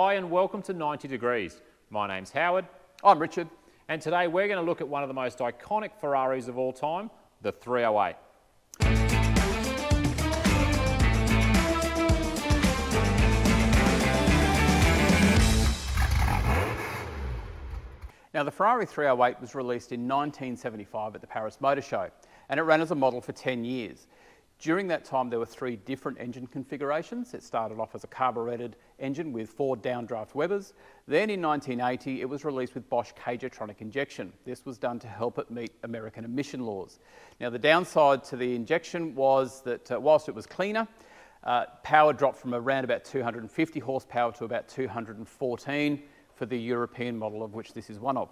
Hi and welcome to 90 Degrees. My name's Howard. I'm Richard. And today we're going to look at one of the most iconic Ferraris of all time, the 308. Now, the Ferrari 308 was released in 1975 at the Paris Motor Show, and it ran as a model for 10 years. During that time, there were 3 different engine configurations. It started off as a carburetted engine with 4 downdraft Webers. Then in 1980, it was released with Bosch Cagetronic injection. This was done to help it meet American emission laws. Now, the downside to the injection was that whilst it was cleaner, power dropped from around about 250 horsepower to about 214 for the European model, of which this is one of.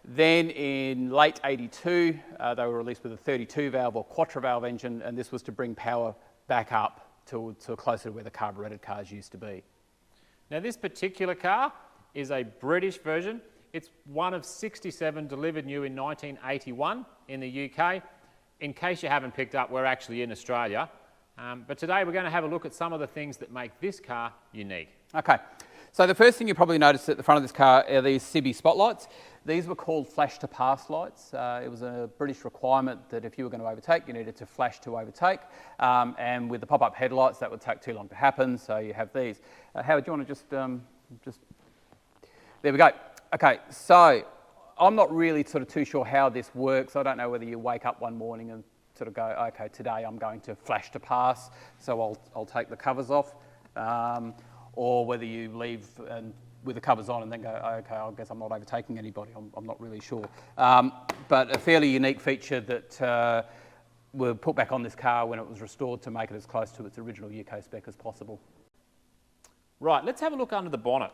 Then in late 82, they were released with a 32 valve or quattro valve engine, and this was to bring power back up to closer to where the carburetted cars used to be. Now this particular car is a British version. It's one of 67 delivered new in 1981 in the UK. In case you haven't picked up, we're actually in Australia. But today we're going to have a look at some of the things that make this car unique. Okay, so the first thing you probably noticed at the front of this car are these Cibi spotlights. These were called flash to pass lights. It was a British requirement that if you were going to overtake, you needed to flash to overtake. And with the pop-up headlights, that would take too long to happen, so you have these. Howard, do you want to just... There we go. Okay, so I'm not really sort of too sure how this works. I don't know whether you wake up one morning and sort of go, okay, today I'm going to flash to pass, so I'll take the covers off. Or whether you leave with the covers on and then go, okay, I guess I'm not overtaking anybody. I'm not really sure. But a fairly unique feature that were put back on this car when it was restored to make it as close to its original UK spec as possible. Right, let's have a look under the bonnet.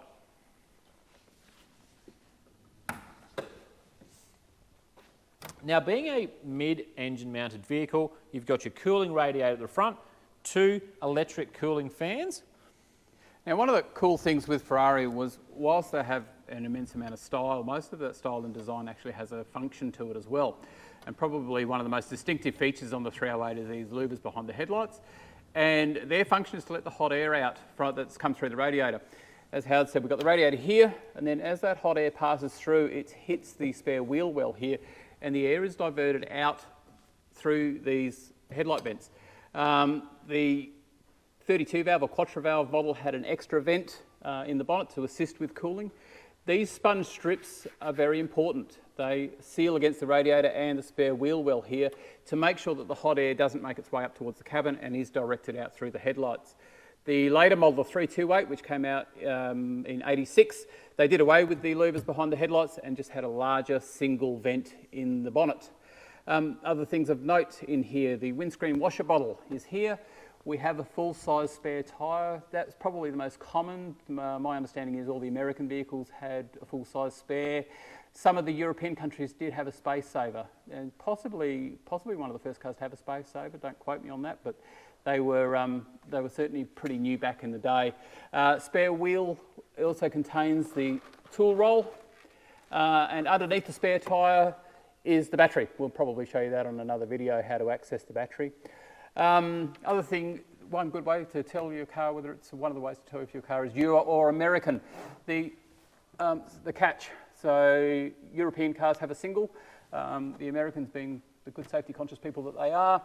Now, being a mid-engine mounted vehicle, you've got your cooling radiator at the front, 2 electric cooling fans. Now, one of the cool things with Ferrari was, whilst they have an immense amount of style, most of that style and design actually has a function to it as well. And probably one of the most distinctive features on the 308 is these louvers behind the headlights. And their function is to let the hot air out that's come through the radiator. As Howard said, we've got the radiator here, and then as that hot air passes through, it hits the spare wheel well here, and the air is diverted out through these headlight vents. The 32 valve or quattro valve model had an extra vent in the bonnet to assist with cooling. These sponge strips are very important. They seal against the radiator and the spare wheel well here to make sure that the hot air doesn't make its way up towards the cabin and is directed out through the headlights. The later model, the 328, which came out in 86, they did away with the louvers behind the headlights and just had a larger single vent in the bonnet. Other things of note in here, the windscreen washer bottle is here. We have a full-size spare tyre. That's probably the most common. My understanding is all the American vehicles had a full-size spare. Some of the European countries did have a space saver, and possibly one of the first cars to have a space saver. Don't quote me on that, but they were certainly pretty new back in the day. Spare wheel also contains the tool roll, and underneath the spare tyre is the battery. We'll probably show you that on another video, how to access the battery. Other thing, one good way to tell your car whether it's one of the ways to tell if your car is Euro or American, the catch. So European cars have a single. The Americans, being the good safety conscious people that they are,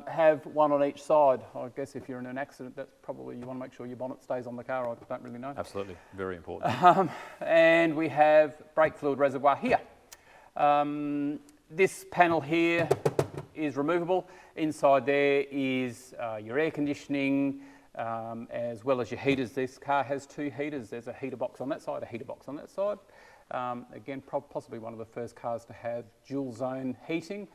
have one on each side. I guess if you're in an accident, that's probably, you want to make sure your bonnet stays on the car. I don't really know. Absolutely, very important. And we have brake fluid reservoir here. This panel here is removable. Inside there is your air conditioning, as well as your heaters. This car has 2 heaters. There's a heater box on that side, a heater box on that side. Again, possibly one of the first cars to have dual zone heating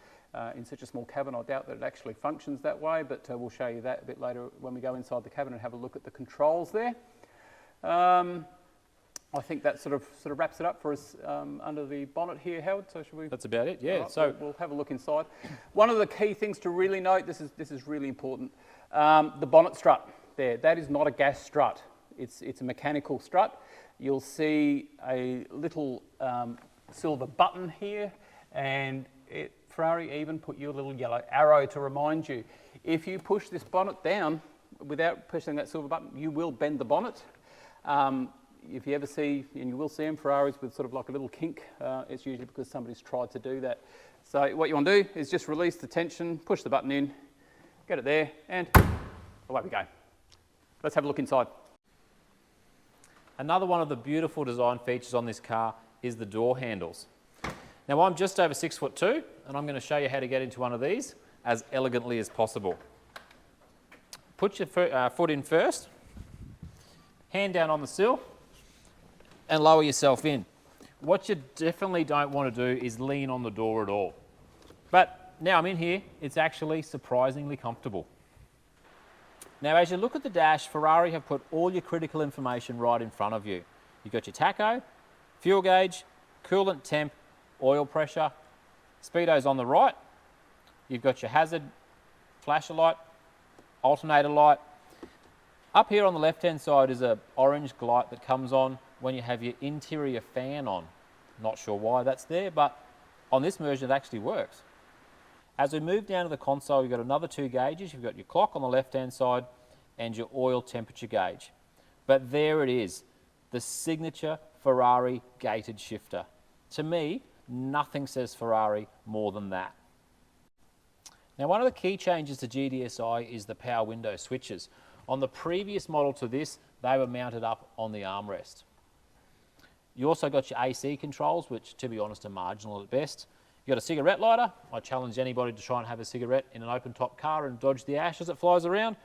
in such a small cabin. I doubt that it actually functions that way, but we'll show you that a bit later when we go inside the cabin and have a look at the controls there. I think that sort of wraps it up for us under the bonnet here, Howard. So should we? That's about it. Yeah. Right, so we'll have a look inside. One of the key things to really note, this is really important, the bonnet strut there. That is not a gas strut. It's a mechanical strut. You'll see a little silver button here, and Ferrari even put you a little yellow arrow to remind you. If you push this bonnet down without pushing that silver button, you will bend the bonnet. if you ever see, and you will see them, Ferraris with sort of like a little kink, it's usually because somebody's tried to do that. So what you want to do is just release the tension, push the button in, get it there, and away we go. Let's have a look inside. Another one of the beautiful design features on this car is the door handles. Now I'm just over 6'2", and I'm going to show you how to get into one of these as elegantly as possible. Put your foot in first, hand down on the sill, and lower yourself in. What you definitely don't want to do is lean on the door at all. But now I'm in here, it's actually surprisingly comfortable. Now as you look at the dash, Ferrari have put all your critical information right in front of you. You've got your tacho, fuel gauge, coolant temp, oil pressure, speedo's on the right. You've got your hazard flasher light, alternator light. Up here on the left-hand side is an orange light that comes on when you have your interior fan on. Not sure why that's there, but on this version it actually works. As we move down to the console, you've got another 2 gauges. You've got your clock on the left-hand side and your oil temperature gauge. But there it is, the signature Ferrari gated shifter. To me, nothing says Ferrari more than that. Now, one of the key changes to GTSi is the power window switches. On the previous model to this, they were mounted up on the armrest. You also got your AC controls, which to be honest are marginal at best. You've got a cigarette lighter. I challenge anybody to try and have a cigarette in an open top car and dodge the ash as it flies around.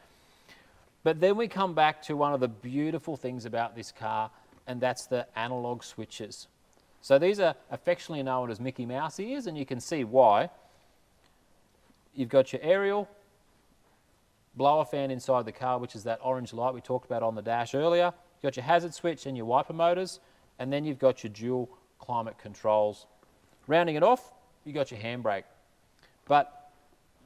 But then we come back to one of the beautiful things about this car, and that's the analog switches. So these are affectionately known as Mickey Mouse ears, and you can see why. You've got your aerial blower fan inside the car, which is that orange light we talked about on the dash earlier. You've got your hazard switch and your wiper motors, and then you've got your dual climate controls. Rounding it off, you've got your handbrake. But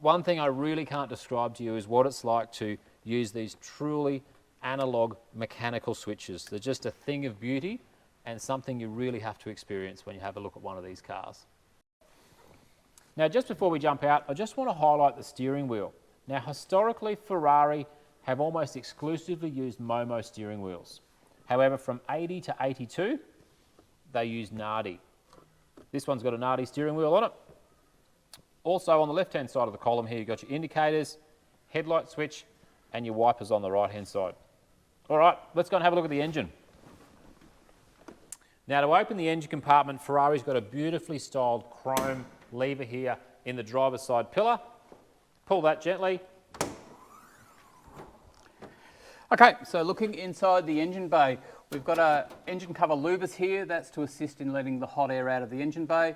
one thing I really can't describe to you is what it's like to use these truly analog mechanical switches. They're just a thing of beauty and something you really have to experience when you have a look at one of these cars. Now, just before we jump out, I just want to highlight the steering wheel. Now, historically, Ferrari have almost exclusively used Momo steering wheels. However, from 80 to 82, they use Nardi. This one's got a Nardi steering wheel on it. Also, on the left-hand side of the column here, you've got your indicators, headlight switch, and your wipers on the right-hand side. All right, let's go and have a look at the engine. Now, to open the engine compartment, Ferrari's got a beautifully styled chrome lever here in the driver's side pillar. Pull that gently. Okay, so looking inside the engine bay, we've got our engine cover louvers here. That's to assist in letting the hot air out of the engine bay.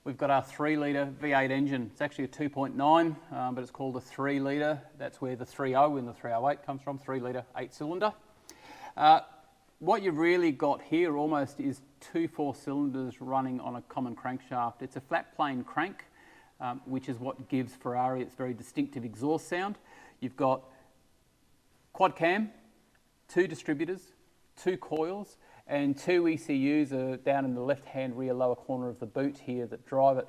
We've got our 3-litre V8 engine. It's actually a 2.9, but it's called a 3-litre. That's where the 3.0 in the 308 comes from, 3-litre, 8-cylinder. What you've really got here almost is 2 4-cylinders running on a common crankshaft. It's a flat plane crank, which is what gives Ferrari its very distinctive exhaust sound. You've got quad cam, 2 distributors, 2 coils, and 2 ECUs are down in the left-hand rear lower corner of the boot here that drive it.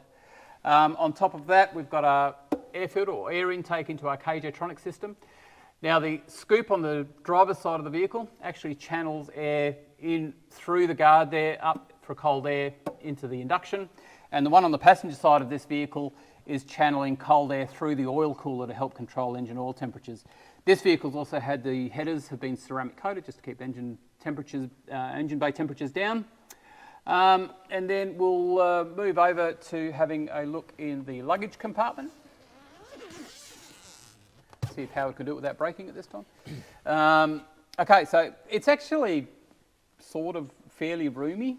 On top of that, we've got our air filter or air intake into our KJ-tronic system. Now, the scoop on the driver's side of the vehicle actually channels air in through the guard there, up for cold air into the induction. And the one on the passenger side of this vehicle is channeling cold air through the oil cooler to help control engine oil temperatures. This vehicle's also had the headers have been ceramic coated just to keep engine temperatures, engine bay temperatures down. And then we'll move over to having a look in the luggage compartment. See if Howard can do it without breaking it this time. Okay, so it's actually sort of fairly roomy.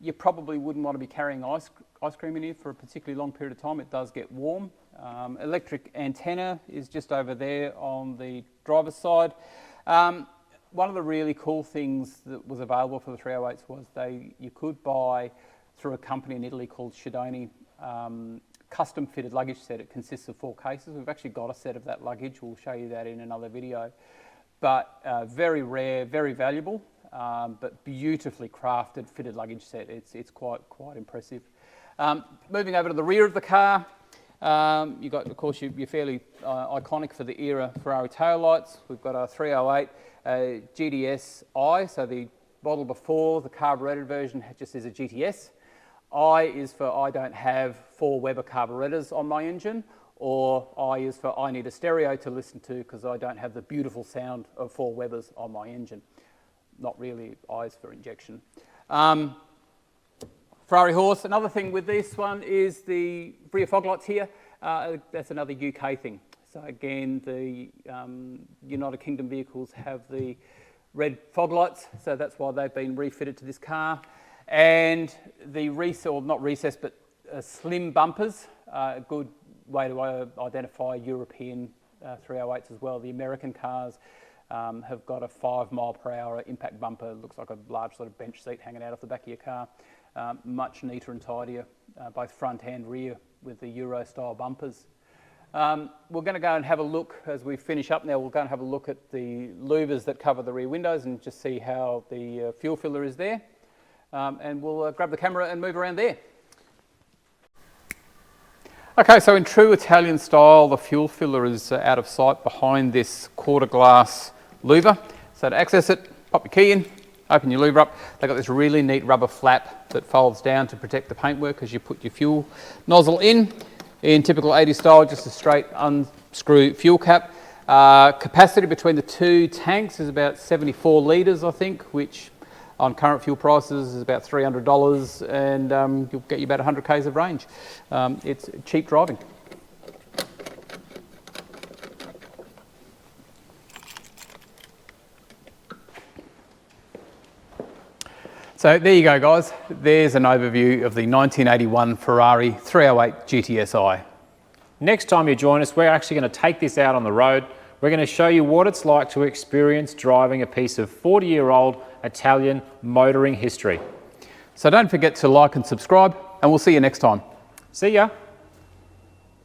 You probably wouldn't want to be carrying ice cream in here for a particularly long period of time. It does get warm. Electric antenna is just over there on the driver's side. One of the really cool things that was available for the 308s was you could buy through a company in Italy called Schedoni custom fitted luggage set. It consists of 4 cases. We've actually got a set of that luggage. We'll show you that in another video. But very rare, very valuable, but beautifully crafted fitted luggage set. It's quite impressive. Moving over to the rear of the car, you've got, of course, you're fairly iconic for the era Ferrari taillights. We've got our 308 GTSi, so the model before, the carburetted version just is a GTS. I is for I don't have 4 Weber carburetors on my engine, or I is for I need a stereo to listen to because I don't have the beautiful sound of 4 Webers on my engine. Not really I's for injection. Ferrari horse, another thing with this one is the rear fog lights here. That's another UK thing. So again, the United Kingdom vehicles have the red fog lights, so that's why they've been refitted to this car. And the slim bumpers, a good way to identify European 308s as well. The American cars have got a 5 mph impact bumper. It looks like a large sort of bench seat hanging out off the back of your car. Much neater and tidier, both front and rear, with the Euro style bumpers. We're going to go and have a look as we finish up now. We'll go and have a look at the louvers that cover the rear windows and just see how the fuel filler is there. And we'll grab the camera and move around there. Okay, so in true Italian style, the fuel filler is out of sight behind this quarter glass louver. So to access it, pop your key in, open your louver up. They've got this really neat rubber flap that folds down to protect the paintwork as you put your fuel nozzle in. In typical 80s style, just a straight unscrew fuel cap. Capacity between the 2 tanks is about 74 litres, I think, which on current fuel prices is about $300, and you'll get you about 100 k's of range. It's cheap driving. So there you go, guys. There's an overview of the 1981 Ferrari 308 GTSi. Next time you join us, we're actually going to take this out on the road. We're going to show you what it's like to experience driving a piece of 40-year-old Italian motoring history. So don't forget to like and subscribe, and we'll see you next time. See ya.